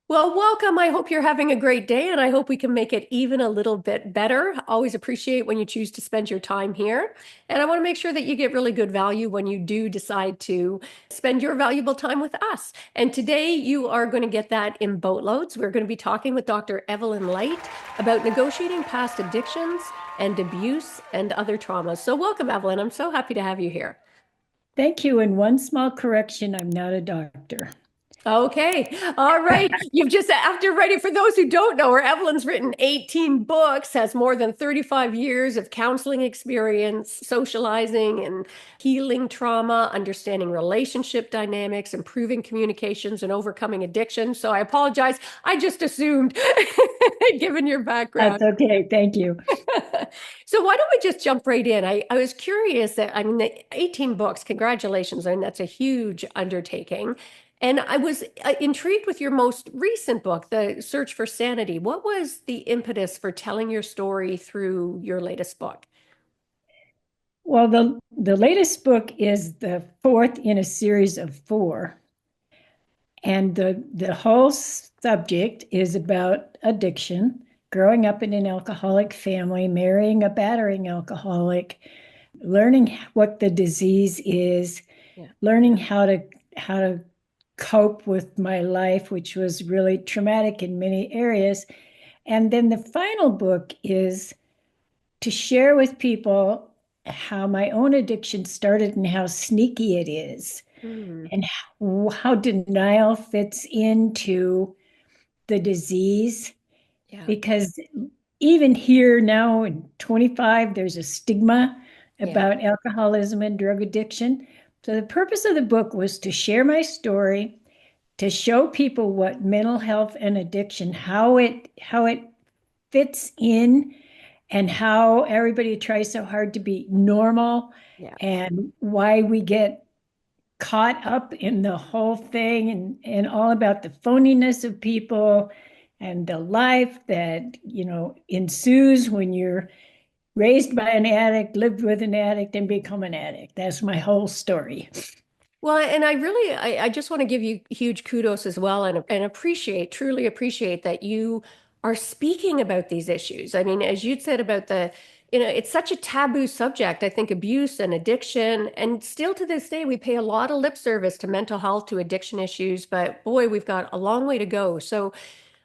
Well, welcome. I hope you're having a great day, and I hope we can make it even a little bit better. Always appreciate when you choose to spend your time here. And I want to make sure that you get really good value when you do decide to spend your valuable time with us. And today you are going to get that in boatloads. We're going to be talking with Dr. Evelyn Light about negotiating past addictions and abuse and other traumas. So welcome, Evelyn. I'm so happy to have you here. Thank you. And one small correction, I'm not a doctor. Okay. All right. You've just, after writing, for those who don't know her, Evelyn's written 18 books, has more than 35 years of counseling experience, socializing and healing trauma, understanding relationship dynamics, improving communications, and overcoming addiction. So I apologize. I just assumed, given your That's background. okay. Thank you. So why don't we just jump right in? I was curious that, I mean, the 18 books, congratulations. I mean, that's a huge undertaking. And I was intrigued with your most recent book, The Search for Sanity. What was the impetus for telling your story through your latest book? Well, the latest book is the fourth in a series of four. And the whole subject is about addiction, growing up in an alcoholic family, marrying a battering alcoholic, learning what the disease is, Yeah. learning how to cope with my life, which was really traumatic in many areas. And then the final book is to share with people how my own addiction started and how sneaky it is, Hmm. and how denial fits into the disease. Yeah. Because even here now in 25, there's a stigma Yeah. about alcoholism and drug addiction. So the purpose of the book was to share my story, to show people what mental health and addiction, how it fits in, and how everybody tries so hard to be normal, Yeah. and why we get caught up in the whole thing, and all about the phoniness of people and the life that ensues when you're raised by an addict, lived with an addict, and become an addict. That's my whole story. Well, and I really, I just want to give you huge kudos as well and appreciate, truly appreciate that you are speaking about these issues. I mean, as you'd said about it's such a taboo subject. I think abuse and addiction, and still to this day, we pay a lot of lip service to mental health, to addiction issues, but boy, we've got a long way to go. So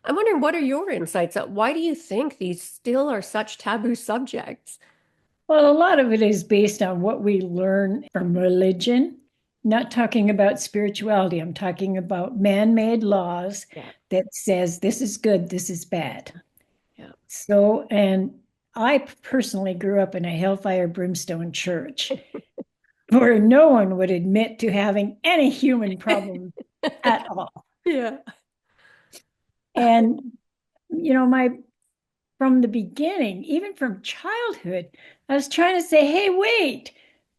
I'm wondering, what are your insights? Why do you think these still are such taboo subjects? Well, a lot of it is based on what we learn from religion. Not talking about spirituality, I'm talking about man-made laws Yeah, that says this is good, this is bad. yeah. So, and I personally grew up in a hellfire brimstone church where no one would admit to having any human problem at all. Yeah. And, my from the beginning, even from childhood, I was trying to say, hey, wait,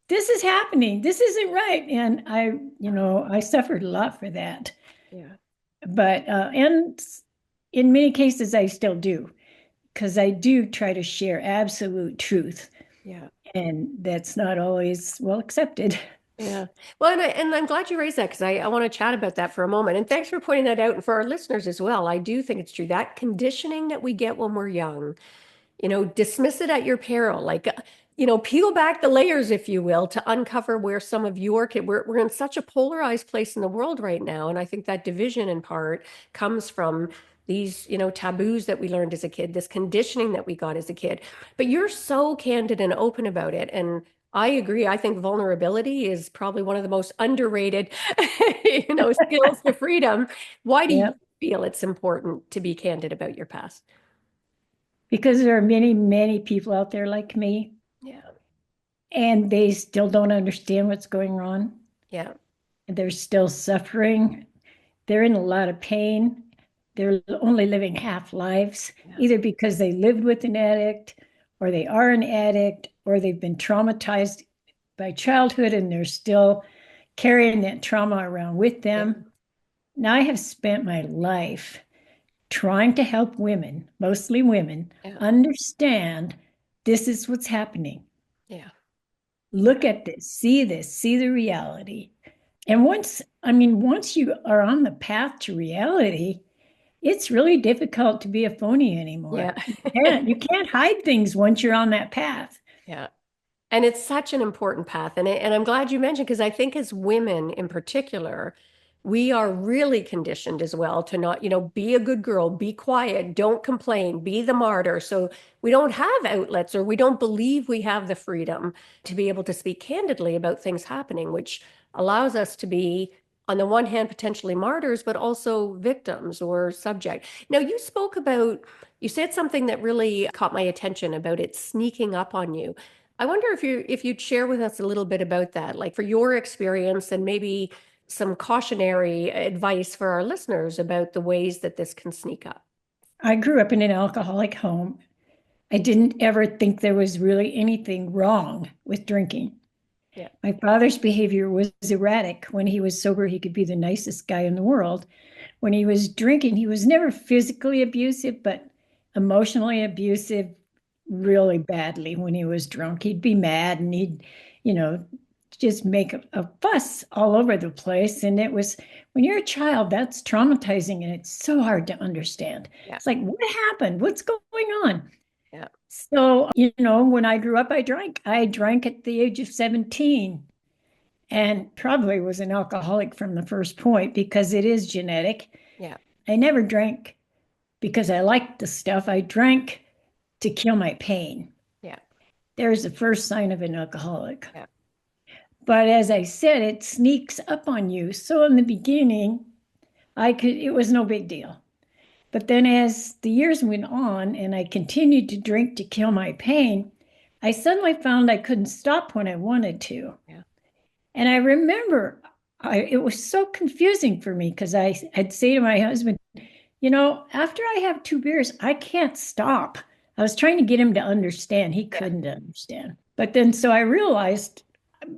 this is happening. This isn't right. And I suffered a lot for that. Yeah. But, and in many cases, I still do, because I do try to share absolute truth. Yeah. And that's not always well accepted. Yeah. Well, and I'm glad you raised that because I want to chat about that for a moment. And thanks for pointing that out. And for our listeners as well, I do think it's true. That conditioning that we get when we're young, dismiss it at your peril. Like, peel back the layers, if you will, to uncover where some of your kid, we're in such a polarized place in the world right now. And I think that division in part comes from these, taboos that we learned as a kid, this conditioning that we got as a kid. But you're so candid and open about it. And I agree. I think vulnerability is probably one of the most underrated, skills to freedom. Why do you Yeah. feel it's important to be candid about your past? Because there are many, many people out there like me, Yeah. and they still don't understand what's going on. Yeah. They're still suffering. They're in a lot of pain. They're only living half lives, Yeah. either because they lived with an addict, or they are an addict, or they've been traumatized by childhood and they're still carrying that trauma around with Yeah. them. Now, I have spent my life trying to help women, mostly women, Yeah. understand this is what's happening. Yeah. Look at this, see the reality. And once you are on the path to reality, it's really difficult to be a phony anymore. Yeah. You can't hide things once you're on that path. Yeah. And it's such an important path. And I'm glad you mentioned, because I think as women in particular, we are really conditioned as well to not, be a good girl, be quiet, don't complain, be the martyr. So we don't have outlets, or we don't believe we have the freedom to be able to speak candidly about things happening, which allows us to be, on the one hand, potentially martyrs, but also victims or subject. Now, you said something that really caught my attention about it sneaking up on you. I wonder if you'd share with us a little bit about that, like for your experience, and maybe some cautionary advice for our listeners about the ways that this can sneak up. I grew up in an alcoholic home. I didn't ever think there was really anything wrong with drinking. Yeah, My father's behavior was erratic. When he was sober, he could be the nicest guy in the world. When he was drinking, he was never physically abusive, but emotionally abusive really badly when he was drunk. He'd be mad and he'd, you know, just make a fuss all over the place. And it was, when you're a child, that's traumatizing and it's so hard to understand. yeah, It's like, what happened? What's going on? yeah, So, when I grew up, I drank. I drank at the age of 17 and probably was an alcoholic from the first point because it is genetic. yeah, I never drank because I liked the stuff. I drank to kill my pain. yeah, There's the first sign of an alcoholic. yeah, But as I said, it sneaks up on you. So in the beginning, it was no big deal. But then as the years went on and I continued to drink to kill my pain, I suddenly found I couldn't stop when I wanted to. yeah, And I remember it was so confusing for me because I'd say to my husband, after I have 2 beers, I can't stop. I was trying to get him to understand. He yeah, couldn't understand. But then so I realized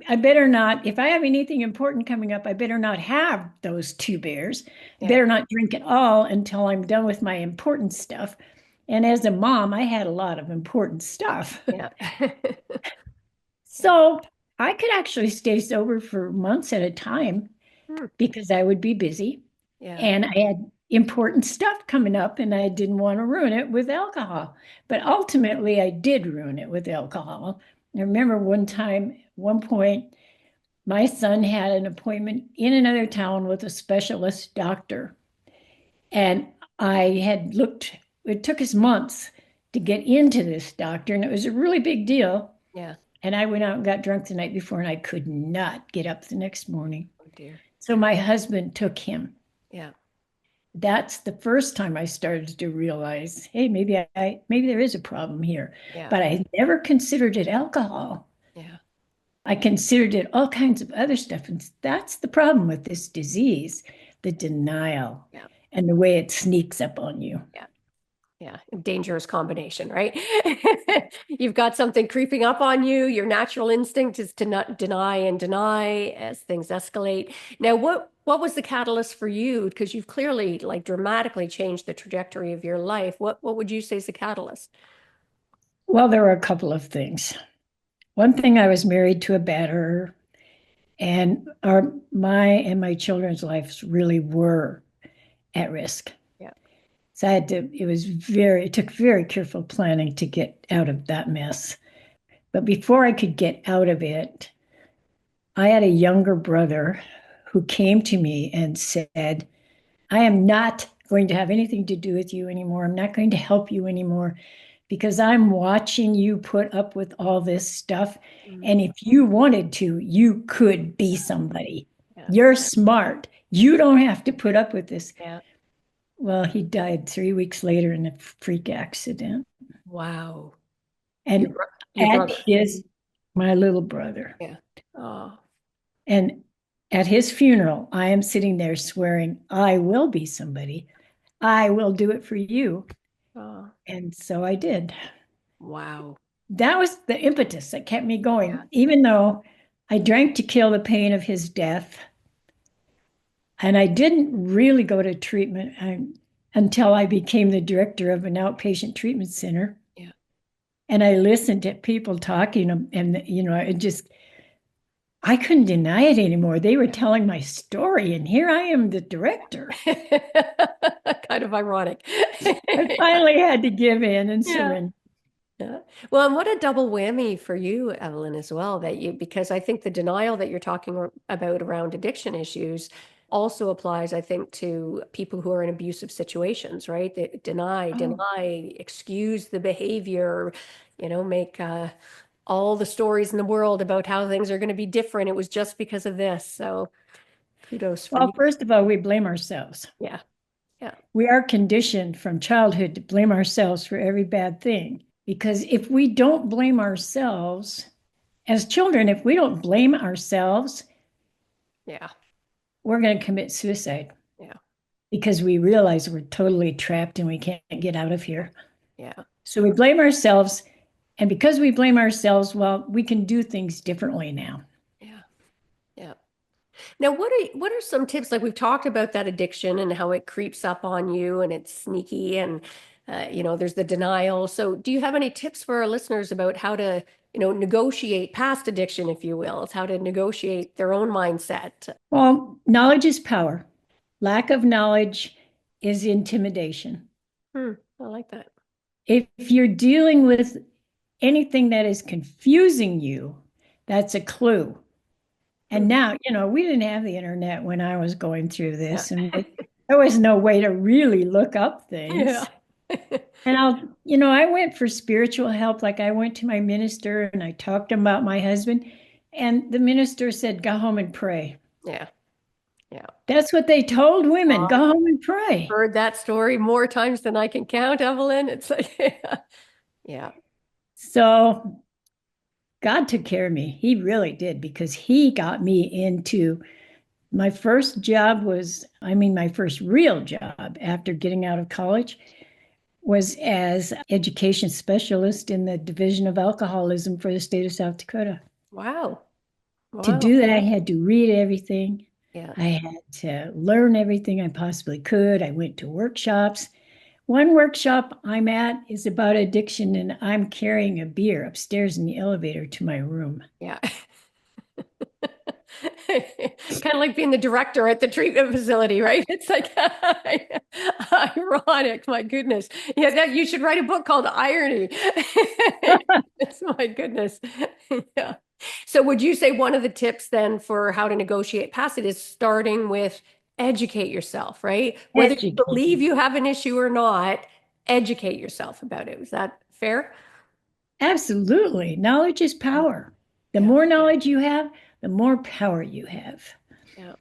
I better not, if I have anything important coming up, I better not have those 2 beers. I yeah, better not drink at all until I'm done with my important stuff. And as a mom, I had a lot of important stuff. yeah, So I could actually stay sober for months at a time Hmm, because I would be busy yeah, and I had important stuff coming up and I didn't want to ruin it with alcohol. But ultimately, I did ruin it with alcohol. I remember one point, my son had an appointment in another town with a specialist doctor. And I had looked, it took us months to get into this doctor, and it was a really big deal. yeah. And I went out and got drunk the night before, and I could not get up the next morning. Oh dear. So my husband took him. Yeah, That's the first time I started to realize, hey, maybe there is a problem here. yeah, But I never considered it alcohol. yeah, I considered it all kinds of other stuff. And that's the problem with this disease, the denial yeah, and the way it sneaks up on you. yeah. Yeah, dangerous combination, right? You've got something creeping up on you. Your natural instinct is to not deny and deny as things escalate. Now, what was the catalyst for you? Because you've clearly like dramatically changed the trajectory of your life. What would you say is the catalyst? Well, there were a couple of things. One thing, I was married to a batterer, and my children's lives really were at risk. Yeah, So it took very careful planning to get out of that mess. But before I could get out of it, I had a younger brother who came to me and said, I am not going to have anything to do with you anymore. I'm not going to help you anymore because I'm watching you put up with all this stuff. Mm, And if you wanted to, you could be somebody. yeah, You're smart. You don't have to put up with this. yeah. Well, he died 3 weeks later in a freak accident. Wow. Your And bro- your at brother. my little brother, Yeah. Oh, and at his funeral, I am sitting there swearing, I will be somebody. I will do it for you. oh, And so I did. wow. That was the impetus that kept me Yeah. going, even though I drank to kill the pain of his death. And I didn't really go to treatment until I became the director of an outpatient treatment center. Yeah. And I listened to people talking, and it just, I couldn't deny it anymore. They were telling my story, and here I am, the director. Kind of ironic. I finally had to give in and Yeah. surrender. Yeah. Well, and what a double whammy for you, Evelyn, as well, that you, because I think the denial that you're talking about around addiction issues also applies, I think, to people who are in abusive situations, right? They Oh, excuse the behavior, make all the stories in the world about how things are going to be different. It was just because of this. So kudos for well, you. first of all, we blame ourselves. Yeah. Yeah. We are conditioned from childhood to blame ourselves for every bad thing. Because if we don't blame ourselves, as children, if we don't blame ourselves, Yeah. we're going to commit suicide Yeah. because we realize we're totally trapped and we can't get out of here. Yeah. So we blame ourselves. And because we blame ourselves, well, we can do things differently now. Yeah. Yeah. Now, what are some tips? Like we've talked about that addiction and how it creeps up on you and it's sneaky and there's the denial. So, do you have any tips for our listeners about how to, negotiate past addiction, if you will? It's how to negotiate their own mindset. Well, knowledge is power. Lack of knowledge is intimidation. I like that. If you're dealing with anything that is confusing you, that's a clue. And Mhm. now, we didn't have the internet when I was going through Yeah. this, and there was no way to really look up Yeah. things. And I went for spiritual help. Like I went to my minister and I talked to him about my husband, and the minister said, "Go home and pray." Yeah. Yeah. That's what they told women, go I've home and pray. heard that story more times than I can count, Evelyn. It's like, yeah. So God took care of me. He really did because he got me into my first job was, I mean, my first real job after getting out of college was as education specialist in the Division of Alcoholism for the state of South Dakota. Wow. To Wow. do that, I had to read everything. Yeah. I had to learn everything I possibly could. I went to workshops. One workshop I'm at is about addiction, and I'm carrying a beer upstairs in the elevator to my room. Yeah. Kind of like being the director at the treatment facility, right? It's like ironic. My goodness. Yeah, you should write a book called Irony. It's my goodness. Yeah. So would you say one of the tips then for how to negotiate past it is starting with educate yourself, right? Whether you believe Educated. you have an issue or not, educate yourself about it. Is that fair? Absolutely. Knowledge is Yeah. power. The Yeah. more knowledge you have, the more power you have. Yeah.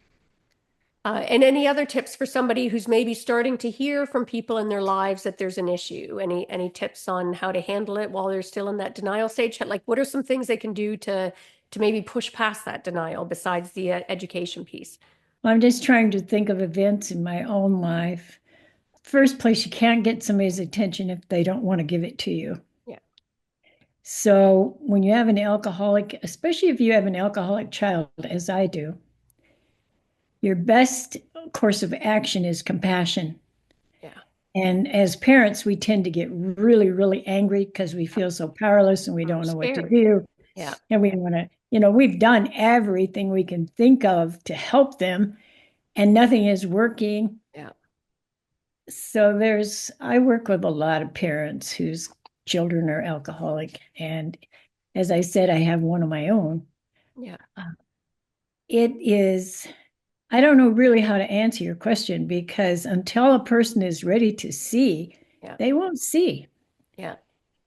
And any other tips for somebody who's maybe starting to hear from people in their lives that there's an issue? Any tips on how to handle it while they're still in that denial stage? Like, what are some things they can do to maybe push past that denial besides the education piece? I'm just trying to think of events in my own life. First place, you can't get somebody's attention if they don't want to give it to you. Yeah, So when you have an alcoholic, especially if you have an alcoholic child, as I do, your best course of action is compassion. yeah, And as parents, we tend to get really, really angry because we feel so powerless and we we're don't know what to scared. do. Yeah, And we want to, we've done everything we can think of to help them, and nothing is working. yeah, So I work with a lot of parents whose children are alcoholic. And as I said, I have one of my own. yeah, Uh, It is, I don't know really how to answer your question because until a person is ready to see, yeah. they won't see. Yeah.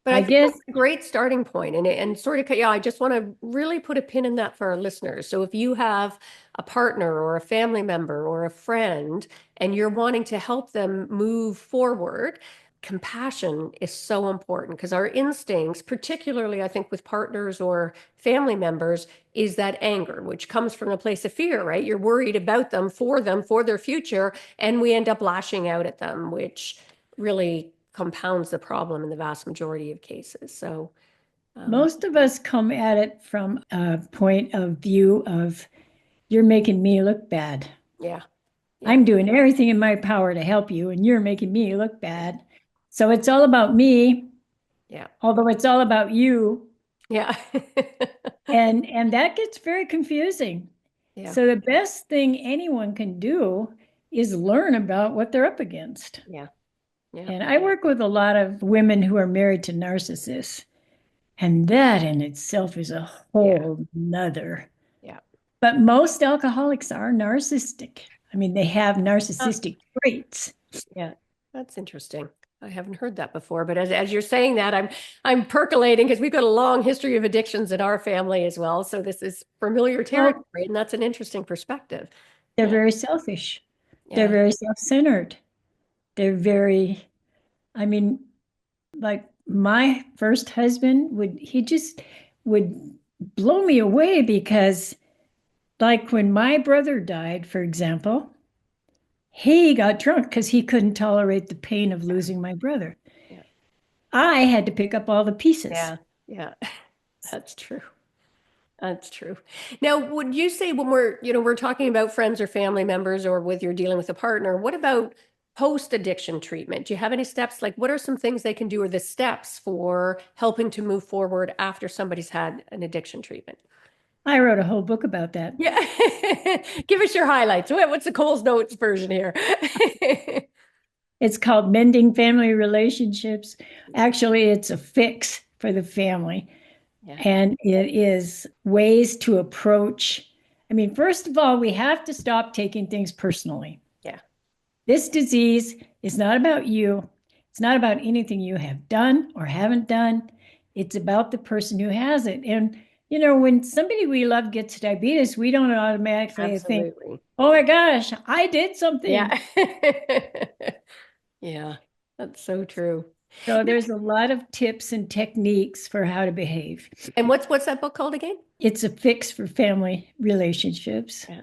But I I think guess that's a great starting point. And sort of, yeah, I just want to really put a pin in that for our listeners. So if you have a partner or a family member or a friend and you're wanting to help them move forward, compassion is so important because our instincts, particularly I think with partners or family members, is that anger, which comes from a place of fear, right? You're worried about them, for their future, and we end up lashing out at them, which really compounds the problem in the vast majority of cases. So, um, most of us come at it from a point of view of you're making me look bad. yeah, yeah, I'm doing everything in my power to help you, and you're making me look yeah, bad. So it's all about me, yeah, although it's all about you. Yeah. And that gets very confusing. Yeah. So the best thing anyone can do is learn about what they're up against. Yeah. Yeah. And I work with a lot of women who are married to narcissists, and that in itself is a Yeah. whole nother. Yeah. But most alcoholics are narcissistic. I mean, they have Uh, narcissistic traits. yeah. That's interesting. I haven't heard that before, but as you're saying that, I'm percolating because we've got a long history of addictions in our family as well. So this is familiar Well, territory, and that's an interesting perspective. they're Yeah. very selfish. They're Yeah. very self-centered. They're very, I mean, like my first husband he just would blow me away because, like, when my brother died, for example, he got drunk because he couldn't tolerate the pain of losing my brother. Yeah. I had to pick up all the pieces. Yeah. Yeah. That's true. That's true. Now, would you say when we're talking about friends or family members or with you're dealing with a partner, what about post-addiction treatment? Do you have any steps? Like what are some things they can do or the steps for helping to move forward after somebody's had an addiction treatment? I wrote a whole book about that. Yeah. Give us your highlights. What's the Cole's Notes version here? It's called Mending Family Relationships. Actually, it's a fix for the family. Yeah. And it is ways to approach. I mean, first of all, we have to stop taking things personally. Yeah. This disease is not about you. It's not about anything you have done or haven't done. It's about the person who has it. And, when somebody we love gets diabetes, we don't automatically think, Absolutely. oh my gosh, I did something. Yeah. Yeah. That's so true. So there's a lot of tips and techniques for how to behave. And what's that book called again? It's a fix for family relationships. Yeah.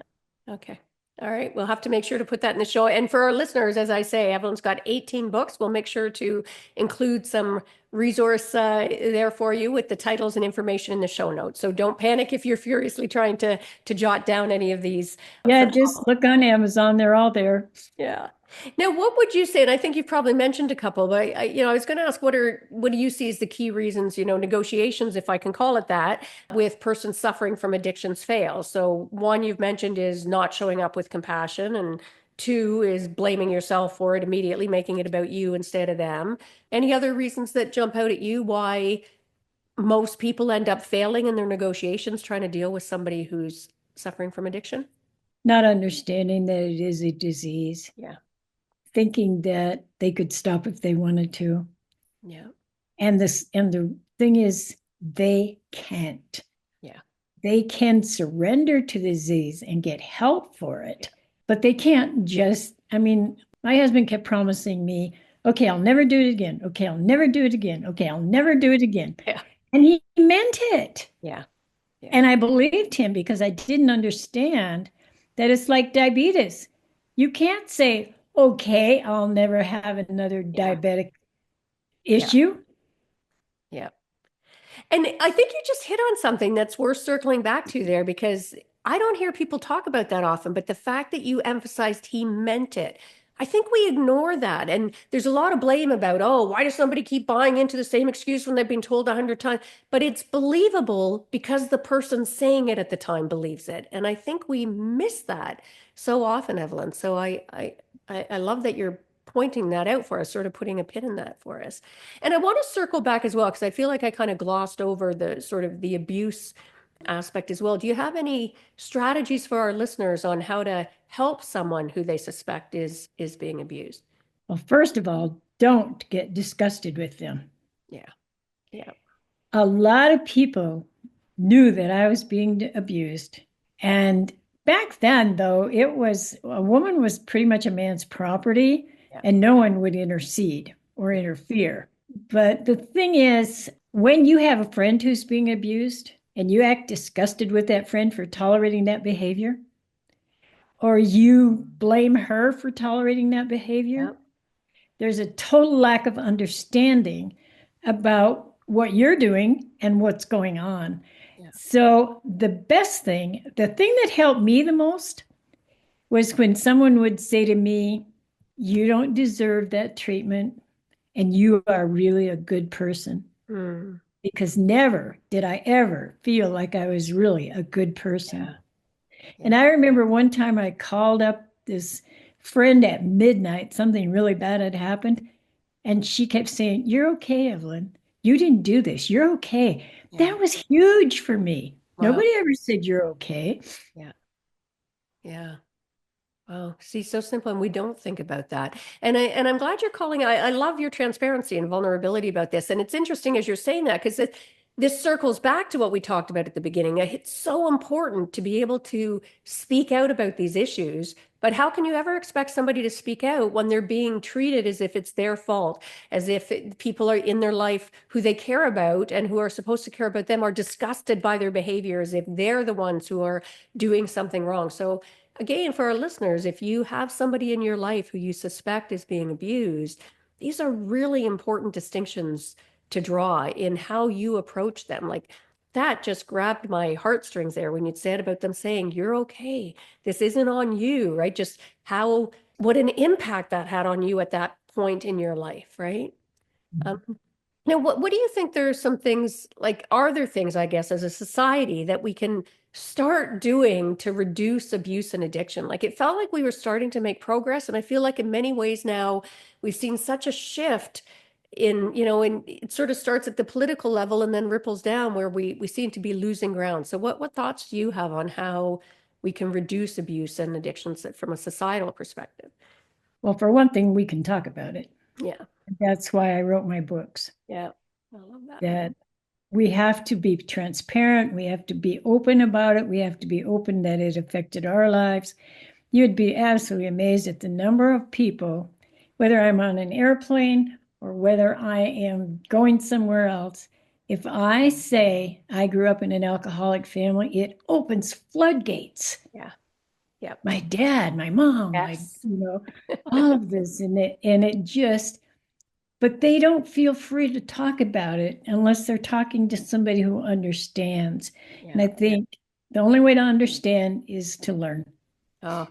Okay. All right. We'll have to make sure to put that in the show. And for our listeners, as I say, Evelyn's got 18 books. We'll make sure to include some resource there for you with the titles and information in the show notes. So don't panic if you're furiously trying to jot down any of these Yeah, just phenomenal. look on Amazon. They're all there. Yeah. Now, what would you say? And I think you've probably mentioned a couple, but I was going to ask, what do you see as the key reasons, negotiations, if I can call it that, with persons suffering from addictions fail? So one you've mentioned is not showing up with compassion, and two is blaming yourself for it immediately, making it about you instead of them. Any other reasons that jump out at you why most people end up failing in their negotiations trying to deal with somebody who's suffering from addiction? Not understanding that it is a disease, Yeah. thinking that they could stop if they wanted to. Yeah. And the thing is, they can't. Yeah. They can surrender to the disease and get help for it, but they can't just, I mean, my husband kept promising me, okay, I'll never do it again. Okay, I'll never do it again. Okay, I'll never do it again. Yeah. And he meant it. Yeah. Yeah. And I believed him because I didn't understand that it's like diabetes. You can't say, okay, I'll never have another Yeah. diabetic Yeah. issue. Yeah. And I think you just hit on something that's worth circling back to there because I don't hear people talk about that often, but the fact that you emphasized he meant it, I think we ignore that. And there's a lot of blame about, oh, why does somebody keep buying into the same excuse when they've been told 100 times? But it's believable because the person saying it at the time believes it. And I think we miss that so often, Evelyn. So I love that you're pointing that out for us, sort of putting a pin in that for us. And I want to circle back as well, because I feel like I kind of glossed over the sort of the abuse aspect as well. Do you have any strategies for our listeners on how to help someone who they suspect is being abused? Well, first of all, don't get disgusted with them. Yeah. Yeah. A lot of people knew that I was being abused. And back then, though, it was a woman was pretty much a man's property, Yeah. and no one would intercede or interfere. But the thing is, when you have a friend who's being abused and you act disgusted with that friend for tolerating that behavior, or you blame her for tolerating that behavior, Yeah. there's a total lack of understanding about what you're doing and what's going on. Yeah. So the thing that helped me the most was when someone would say to me, you don't deserve that treatment and you are really a good person. Hmm. because never did I ever feel like I was really a good person. Yeah. And Yeah. I remember one time I called up this friend at midnight, something really bad had happened. And she kept saying, "You're okay, Evelyn. You didn't do this. You're okay." Yeah. That was huge for me. Wow. Nobody ever said you're okay. Yeah. Yeah. Oh, see, so simple, and we don't think about that. And I'm glad you're calling. I love your transparency and vulnerability about this. And it's interesting as you're saying that because this circles back to what we talked about at the beginning. It's so important to be able to speak out about these issues. But how can you ever expect somebody to speak out when they're being treated as if it's their fault, as if people are in their life who they care about and who are supposed to care about them are disgusted by their behavior, as if they're the ones who are doing something wrong. So again, for our listeners, if you have somebody in your life who you suspect is being abused, these are really important distinctions to draw in how you approach them. Like that just grabbed my heartstrings there when you said about them saying, "You're okay. This isn't on you," right? Just how, what an impact that had on you at that point in your life, right? Um, now, what do you think there are some things like, are there things, I guess, as a society that we can start doing to reduce abuse and addiction? Like it felt like we were starting to make progress, and I feel like in many ways now we've seen such a shift in, and it sort of starts at the political level and then ripples down where we seem to be losing ground. So what thoughts do you have on how we can reduce abuse and addictions from a societal perspective? Well, for one thing, we can talk about it. Yeah, That's why I wrote my books, yeah. I love that. that we have to be transparent. We have to be open about it. We have to be open that it affected our lives. You'd be absolutely amazed at the number of people, whether I'm on an airplane or whether I am going somewhere else. If I say I grew up in an alcoholic family, it opens floodgates. Yeah, yeah. My dad, my mom, Yes. all of this, and it just, but they don't feel free to talk about it unless they're talking to somebody who understands. And Yeah. I think the only way to understand is to learn. Oh,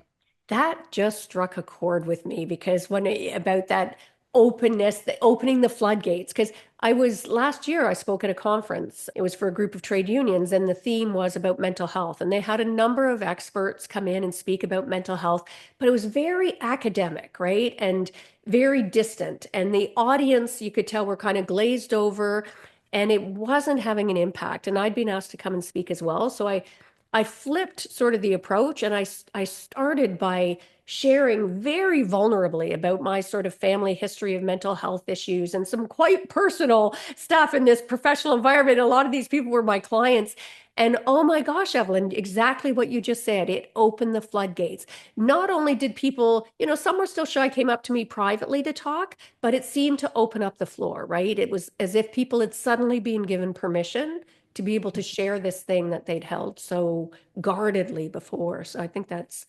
that just struck a chord with me because about that openness, the opening the floodgates. Because I was last year, I spoke at a conference. It was for a group of trade unions, and the theme was about mental health. And they had a number of experts come in and speak about mental health, but it was very academic, right? And very distant. And the audience, you could tell, were kind of glazed over, and it wasn't having an impact. And I'd been asked to come and speak as well. So I flipped sort of the approach and I started by sharing very vulnerably about my sort of family history of mental health issues and some quite personal stuff in this professional environment. A lot of these people were my clients. And oh my gosh, Evelyn, exactly what you just said. It opened the floodgates. Not only did people, some were still shy, came up to me privately to talk, but it seemed to open up the floor, right? It was as if people had suddenly been given permission to be able to share this thing that they'd held so guardedly before. So I think that's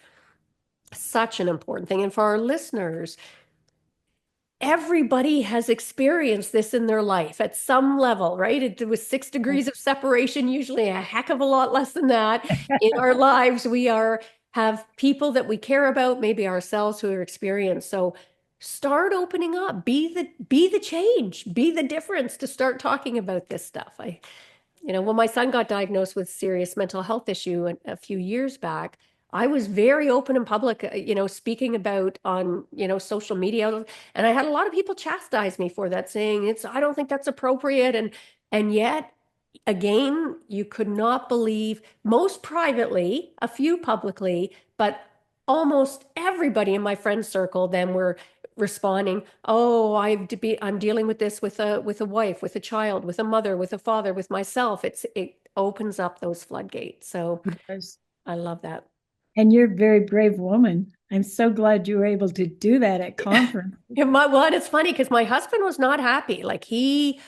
such an important thing. And for our listeners, everybody has experienced this in their life at some level, right? It was 6 degrees of separation, usually a heck of a lot less than that. In our lives, have people that we care about, maybe ourselves who are experienced. So start opening up, be the change, be the difference to start talking about this stuff. When my son got diagnosed with serious mental health issue a few years back, I was very open in public, speaking about on, social media. And I had a lot of people chastise me for that, saying I don't think that's appropriate. And yet again, you could not believe, most privately, a few publicly, but almost everybody in my friend circle then were responding, "Oh, I'm dealing with this with a wife, with a child, with a mother, with a father, with myself." It opens up those floodgates. So Yes. I love that. And you're a very brave woman. I'm so glad you were able to do that at conference. Yeah, well, and it's funny because my husband was not happy. Like he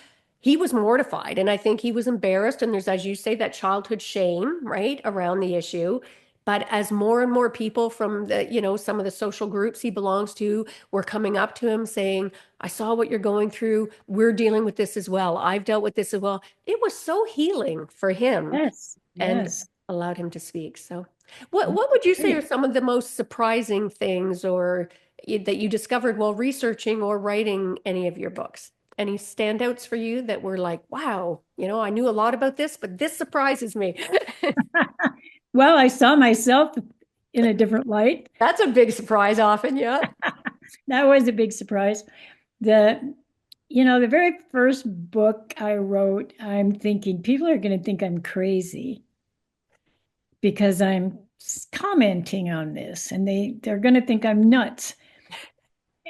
was mortified, and I think he was embarrassed. And there's, as you say, that childhood shame, right, around the issue. But as more and more people from some of the social groups he belongs to were coming up to him saying, "I saw what you're going through. We're dealing with this as well. I've dealt with this as well." It was so healing for him Yes, and yes. allowed him to speak. So, what would you say are Great. some of the most surprising things or that you discovered while researching or writing any of your books? Any standouts for you that were like, wow, I knew a lot about this, but this surprises me. Well, I saw myself in a different light. That's a big surprise often, yeah. That was a big surprise. The, the very first book I wrote, I'm thinking people are going to think I'm crazy because I'm commenting on this and they're going to think I'm nuts.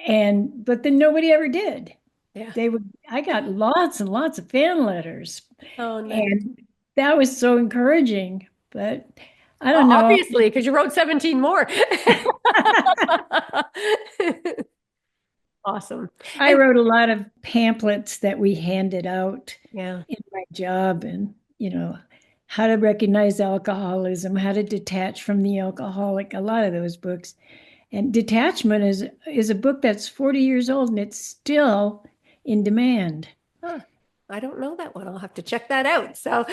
But then nobody ever did. Yeah. I got lots and lots of fan letters, Oh, nice. and that was so encouraging. But I Well, don't know. obviously, because you wrote 17 more. Awesome. I And wrote a lot of pamphlets that we handed out yeah. in my job, and how to recognize alcoholism, how to detach from the alcoholic, a lot of those books. And Detachment is a book that's 40 years old and it's still in demand. Huh. I don't know that one. I'll have to check that out. So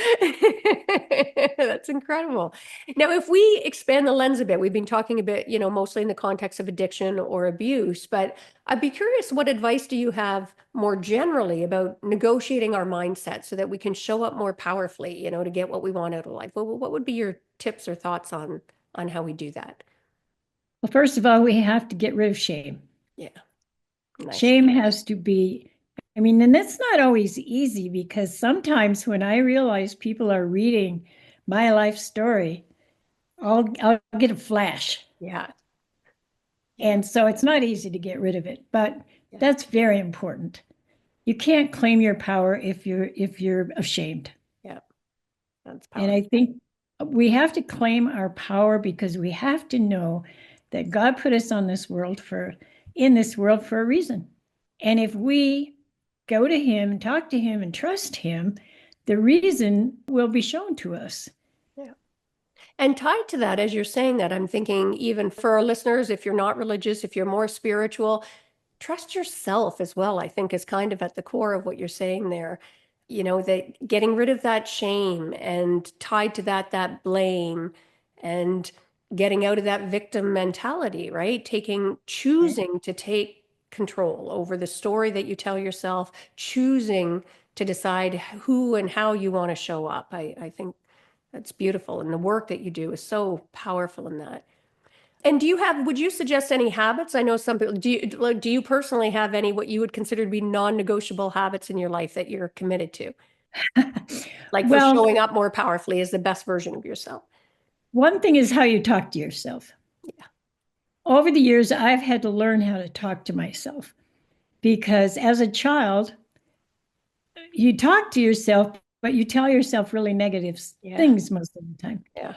that's incredible. Now, if we expand the lens a bit, we've been talking a bit, mostly in the context of addiction or abuse, but I'd be curious, what advice do you have more generally about negotiating our mindset so that we can show up more powerfully, to get what we want out of life? What would be your tips or thoughts on how we do that? Well, first of all, we have to get rid of shame. Yeah, nice. Shame has to be, and that's not always easy because sometimes when I realize people are reading my life story, I'll get a flash. Yeah, yeah, And so it's not easy to get rid of it, but yeah, that's very important. You can't claim your power if you're ashamed. yeah. That's And powerful. I think we have to claim our power because we have to know that God put us on this world in this world for a reason. And if we go to him, talk to him, and trust him, the reason will be shown to us. Yeah. And tied to that, as you're saying that, I'm thinking even for our listeners, if you're not religious, if you're more spiritual, trust yourself as well, I think is kind of at the core of what you're saying there. That getting rid of that shame and tied to that blame and getting out of that victim mentality, right? Choosing to take control over the story that you tell yourself, choosing to decide who and how you want to show up. I think that's beautiful. And the work that you do is so powerful in that. And would you suggest any habits? I know some people, do you personally have any what you would consider to be non-negotiable habits in your life that you're committed to? Like for Well, showing up more powerfully as the best version of yourself. one thing is how you talk to yourself. Yeah. Over the years, I've had to learn how to talk to myself because as a child, you talk to yourself, but you tell yourself really negative Yeah. things most of the time. Yeah.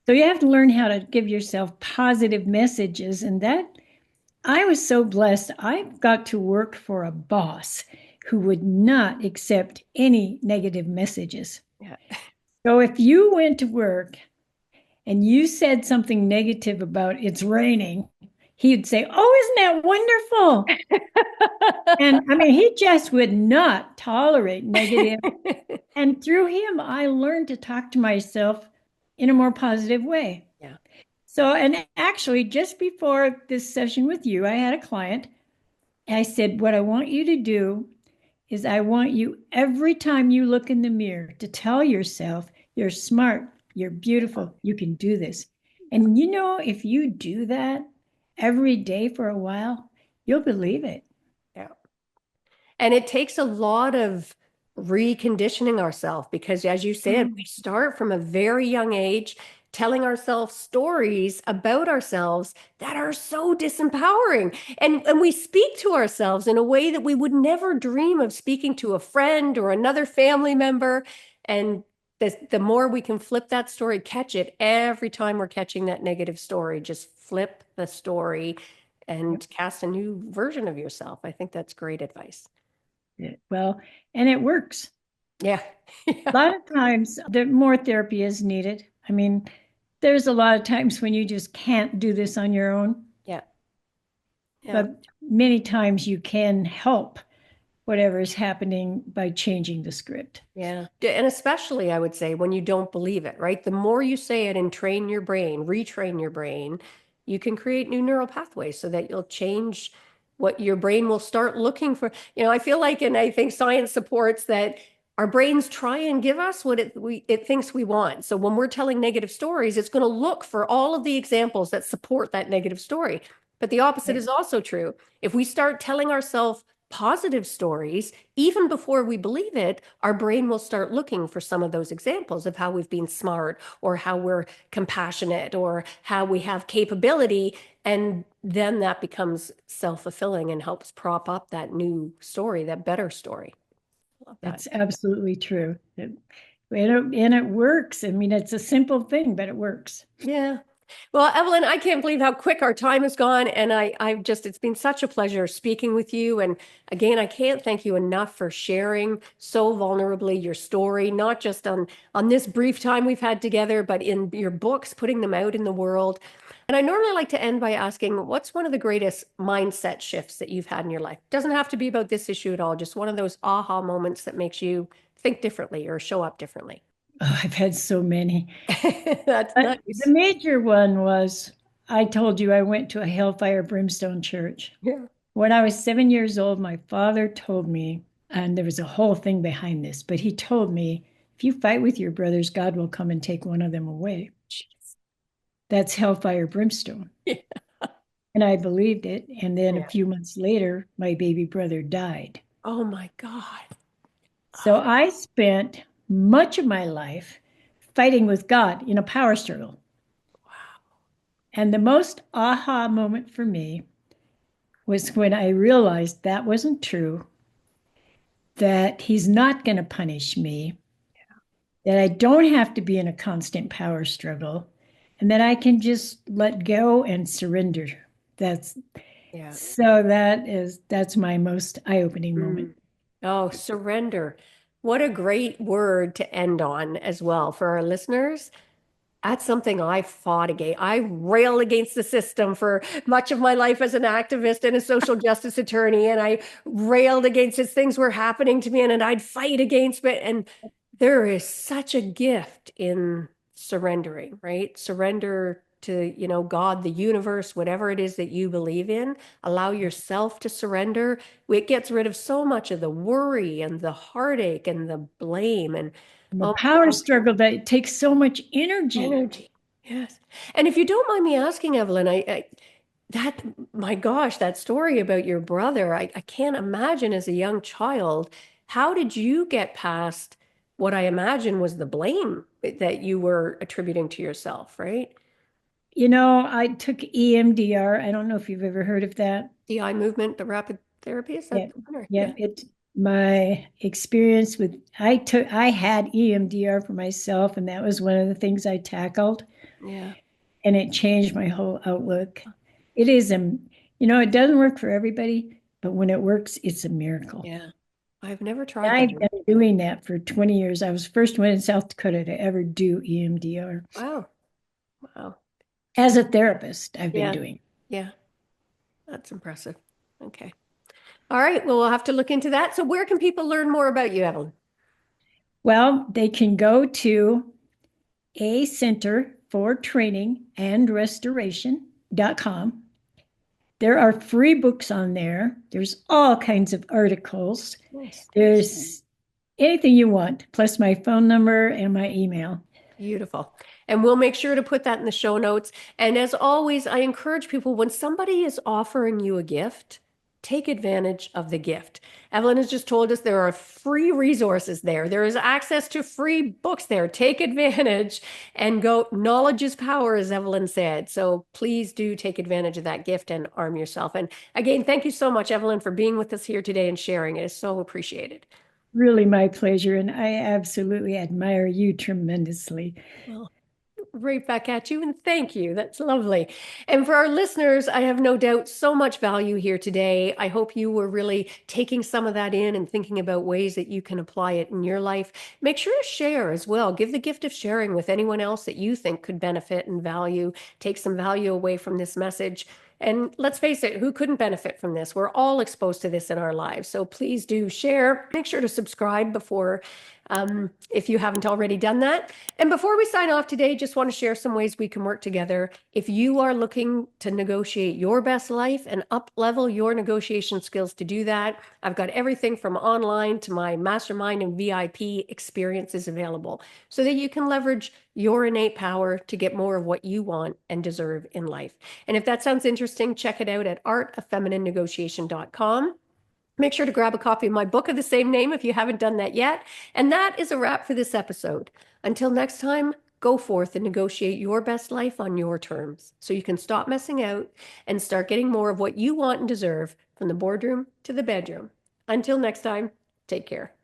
So you have to learn how to give yourself positive messages. And that I was so blessed. I got to work for a boss who would not accept any negative messages. Yeah. So if you went to work and you said something negative about it's raining, he'd say, "Oh, isn't that wonderful?" And he just would not tolerate negative. And through him, I learned to talk to myself in a more positive way. Yeah. So, and actually, just before this session with you, I had a client. I said, "What I want you to do is I want you every time you look in the mirror to tell yourself you're smart, you're beautiful, you can do this." And if you do that every day for a while, you'll believe it. Yeah. And it takes a lot of reconditioning ourselves because, as you said, we start from a very young age telling ourselves stories about ourselves that are so disempowering. And we speak to ourselves in a way that we would never dream of speaking to a friend or another family member. And the more we can flip that story, catch it every time we're catching that negative story, just flip the story and cast a new version of yourself. I think that's great advice. Well, and it works. Yeah. A Yeah. lot of times, more therapy is needed. There's a lot of times when you just can't do this on your own, Yeah. Yeah. but many times you can help whatever is happening by changing the script. Yeah. And especially, I would say, when you don't believe it, right? The more you say it and train your brain, retrain your brain, you can create new neural pathways so that you'll change what your brain will start looking for. I feel like, and I think science supports that our brains try and give us what it thinks we want. So when we're telling negative stories, it's going to look for all of the examples that support that negative story. But the opposite is also true. If we start telling ourselves positive stories, even before we believe it, our brain will start looking for some of those examples of how we've been smart or how we're compassionate or how we have capability. And then that becomes self-fulfilling and helps prop up that new story, that better story. Love that. That's absolutely true. And it works. I mean, it's a simple thing, but it works. Yeah. Well, Evelyn, I can't believe how quick our time has gone. And it's been such a pleasure speaking with you. And again, I can't thank you enough for sharing so vulnerably your story, not just on this brief time we've had together, but in your books, putting them out in the world. And I normally like to end by asking, what's one of the greatest mindset shifts that you've had in your life? Doesn't have to be about this issue at all, just one of those aha moments that makes you think differently or show up differently. Oh, I've had so many. That's The nice. major one was I told you I went to a hellfire brimstone church. Yeah. When I was 7 years old, my father told me, and there was a whole thing behind this, but he told me, if you fight with your brothers, God will come and take one of them away. Jeez. That's hellfire brimstone. Yeah. And I believed it. And then a Yeah. few months later, my baby brother died. Oh my God. So Oh, I spent much of my life fighting with God in a power struggle. wow. And the most aha moment for me was when I realized that wasn't true, that He's not going to punish me, that I don't have to be in a constant power struggle, and that I can just let go and surrender. That's Yeah. that's my most eye-opening moment. Mm. Oh, surrender. What a great word to end on as well for our listeners. That's something I fought against. I railed against the system for much of my life as an activist and a social justice attorney. And I railed against as things were happening to me and I'd fight against it. And there is such a gift in surrendering, right? Surrender to, God, the universe, whatever it is that you believe in. Allow yourself to surrender. It gets rid of so much of the worry and the heartache and the blame. And And the oh power my struggle that takes so much energy. energy. Yes. And if you don't mind me asking, Evelyn, that, my gosh, that story about your brother, I can't imagine as a young child, how did you get past what I imagine was the blame that you were attributing to yourself, right? I took EMDR. I don't know if you've ever heard of that. The eye movement, the rapid therapy, is Yeah, that the one? yeah. Yeah. It's my experience with I had EMDR for myself, and that was one of the things I tackled, Yeah. and it changed my whole outlook. It is it doesn't work for everybody, but when it works, it's a miracle. Yeah. I've never And tried that. I've been doing that for 20 years. I was the first one in South Dakota to ever do EMDR. Wow. Wow. As a therapist, I've been Yeah. doing. Yeah. That's impressive. Okay. All right. Well, we'll have to look into that. So where can people learn more about you, Evelyn? Well, they can go to a Center for Training and Restoration.com. There are free books on there. There's all kinds of articles. Nice. There's anything you want, plus my phone number and my email. Beautiful. And we'll make sure to put that in the show notes. And as always, I encourage people when somebody is offering you a gift, take advantage of the gift. Evelyn has just told us there are free resources there. There is access to free books there. Take advantage and go. Knowledge is power, as Evelyn said. So please do take advantage of that gift and arm yourself. And again, thank you so much, Evelyn, for being with us here today and sharing. It is so appreciated. Really my pleasure. And I absolutely admire you tremendously. Well, right back at you, and thank you. That's lovely. And for our listeners, I have no doubt so much value here today. I hope you were really taking some of that in and thinking about ways that you can apply it in your life. Make sure to share as well. Give the gift of sharing with anyone else that you think could benefit and value, take some value away from this message. And let's face it, who couldn't benefit from this? We're all exposed to this in our lives. So please do share. Make sure to subscribe before if you haven't already done that. And before we sign off today, just want to share some ways we can work together. If you are looking to negotiate your best life and up level your negotiation skills to do that, I've got everything from online to my mastermind and VIP experiences available so that you can leverage your innate power to get more of what you want and deserve in life. And if that sounds interesting, check it out at artoffemininenegotiation.com. Make sure to grab a copy of my book of the same name if you haven't done that yet. And that is a wrap for this episode. Until next time, go forth and negotiate your best life on your terms so you can stop messing out and start getting more of what you want and deserve from the boardroom to the bedroom. Until next time, take care.